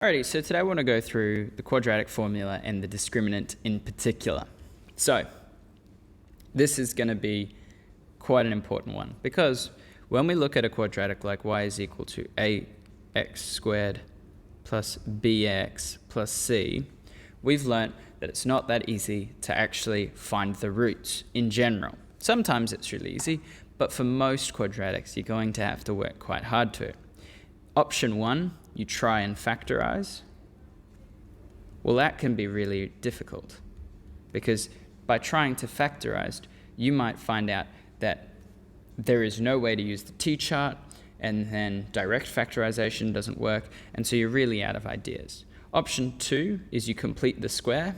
Alrighty, so today I want to go through the quadratic formula and the discriminant in particular. So this is going to be quite an important one because when we look at a quadratic like y is equal to ax squared plus bx plus c, we've learnt that it's not that easy to actually find the roots in general. Sometimes it's really easy, but for most quadratics you're going to have to work quite hard to. Option 1, you try and factorize. Well, that can be really difficult because by trying to factorize, you might find out that there is no way to use the t-chart, and then direct factorization doesn't work, and so you're really out of ideas. Option 2 is you complete the square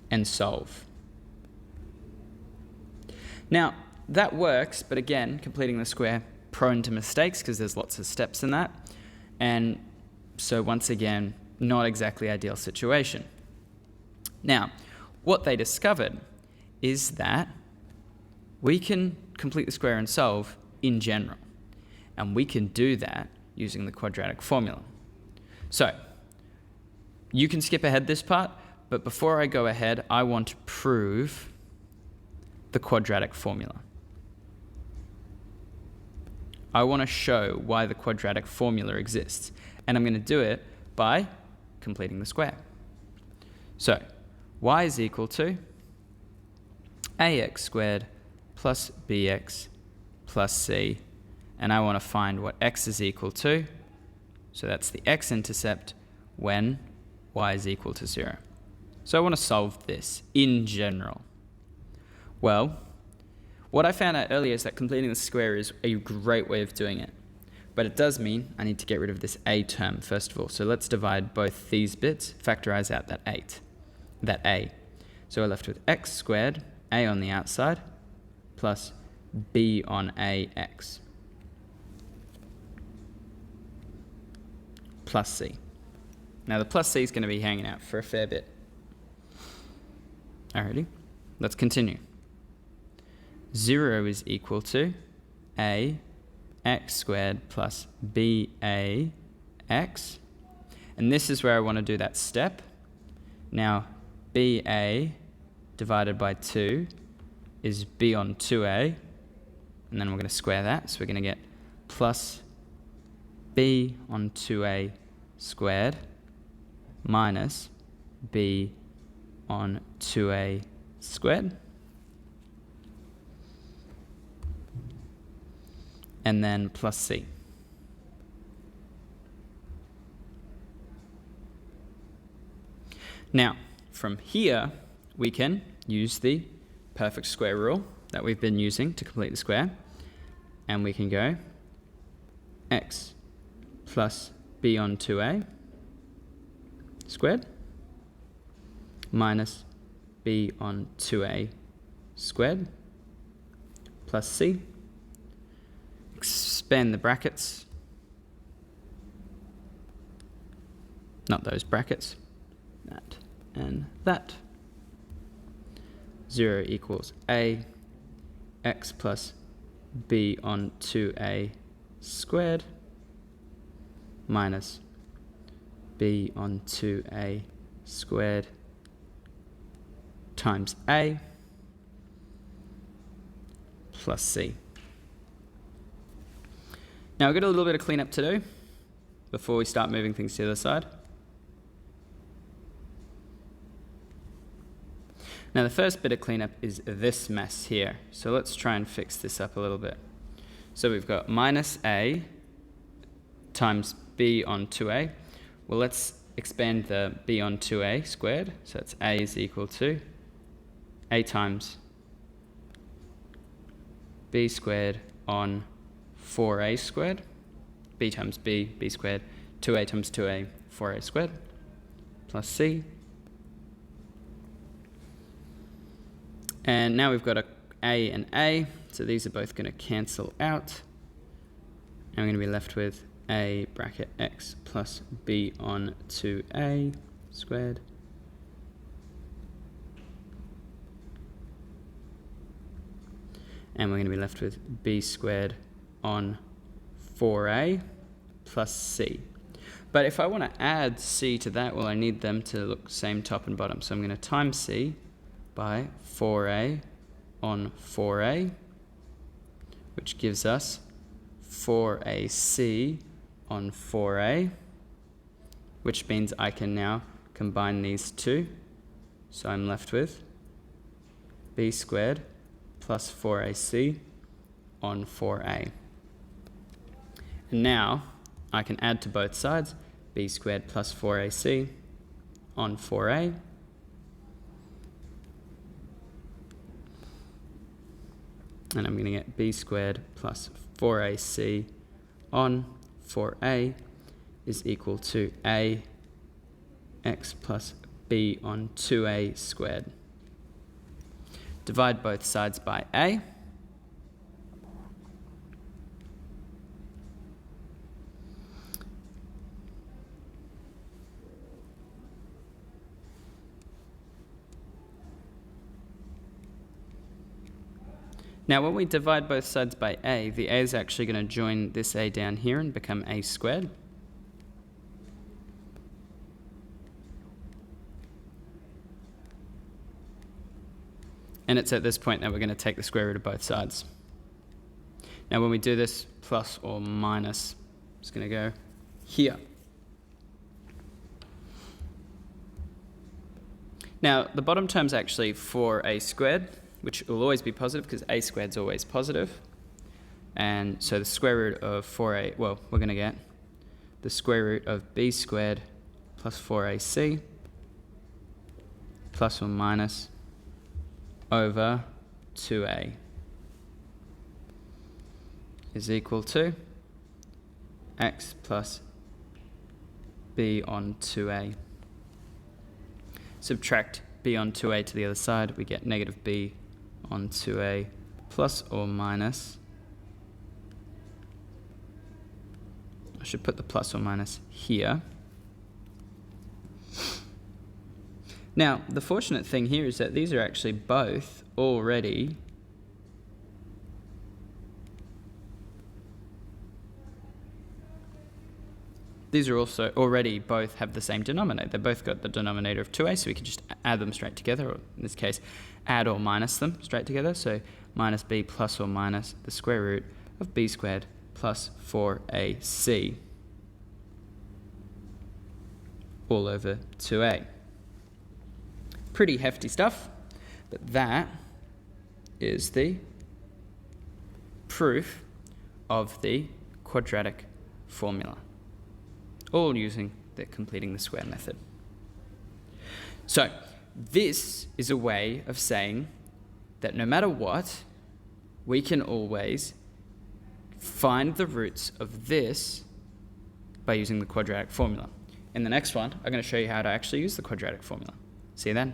and solve. Now, that works, but again, completing the square, prone to mistakes because there's lots of steps in that. And so once again, not exactly ideal situation. Now, what they discovered is that we can complete the square and solve in general. And we can do that using the quadratic formula. So, you can skip ahead this part, but before I go ahead, I want to prove the quadratic formula. I want to show why the quadratic formula exists, and I'm going to do it by completing the square. So, y is equal to ax squared plus bx plus c, and I want to find what x is equal to, so that's the x-intercept when y is equal to 0. So I want to solve this in general. Well, what I found out earlier is that completing the square is a great way of doing it. But it does mean I need to get rid of this a term first of all. So let's divide both these bits, factorize out that a. So we're left with x squared, a on the outside, plus b on ax, plus c. Now the plus c is going to be hanging out for a fair bit. Alrighty, let's continue. 0 is equal to a x squared plus b ax. And this is where I want to do that step. Now, ba divided by 2 is b on 2a. And then we're going to square that. So we're going to get plus b on 2a squared minus b on 2a squared. And then plus c. Now, from here, we can use the perfect square rule that we've been using to complete the square. And we can go x plus b on 2a squared minus b on 2a squared plus c. Expand the brackets, not those brackets, that and that. 0 equals a x plus b on 2a squared minus b on 2a squared times a plus c. Now we've got a little bit of cleanup to do before we start moving things to the other side. Now the first bit of cleanup is this mess here. So let's try and fix this up a little bit. So we've got minus a times b on 2a. Well, let's expand the b on 2a squared. So that's a is equal to a times b squared on 4a squared, b times b squared, 2a times 2a, 4a squared, plus c. And now we've got a and a, so these are both going to cancel out. And we're going to be left with a bracket x plus b on 2a squared and we're going to be left with b squared on 4a plus c. But if I want to add c to that, well, I need them to look same top and bottom. So I'm going to times c by 4a on 4a, which gives us 4ac on 4a, which means I can now combine these two. So I'm left with b squared plus 4ac on 4a. And now I can add to both sides b squared plus 4ac on 4a. And I'm going to get b squared plus 4ac on 4a is equal to a x plus b on 2a squared. Divide both sides by a. Now when we divide both sides by a, the a is actually going to join this a down here and become a squared. And it's at this point that we're going to take the square root of both sides. Now when we do this, plus or minus, it's going to go here. Now the bottom term is actually 4a squared, which will always be positive because a squared is always positive. And so the square root of 4a, well, we're going to get the square root of b squared plus 4ac plus or minus over 2a is equal to x plus b on 2a. Subtract b on 2a to the other side, we get negative b on 2a plus or minus, I should put the plus or minus here. Now, the fortunate thing here is that these are actually both already both have the same denominator. They both got the denominator of 2a, so we can just add them straight together, or in this case, add or minus them straight together. So minus b plus or minus the square root of b squared plus 4ac all over 2a. Pretty hefty stuff, but that is the proof of the quadratic formula, all using the completing the square method. So this is a way of saying that no matter what, we can always find the roots of this by using the quadratic formula. In the next one, I'm going to show you how to actually use the quadratic formula. See you then.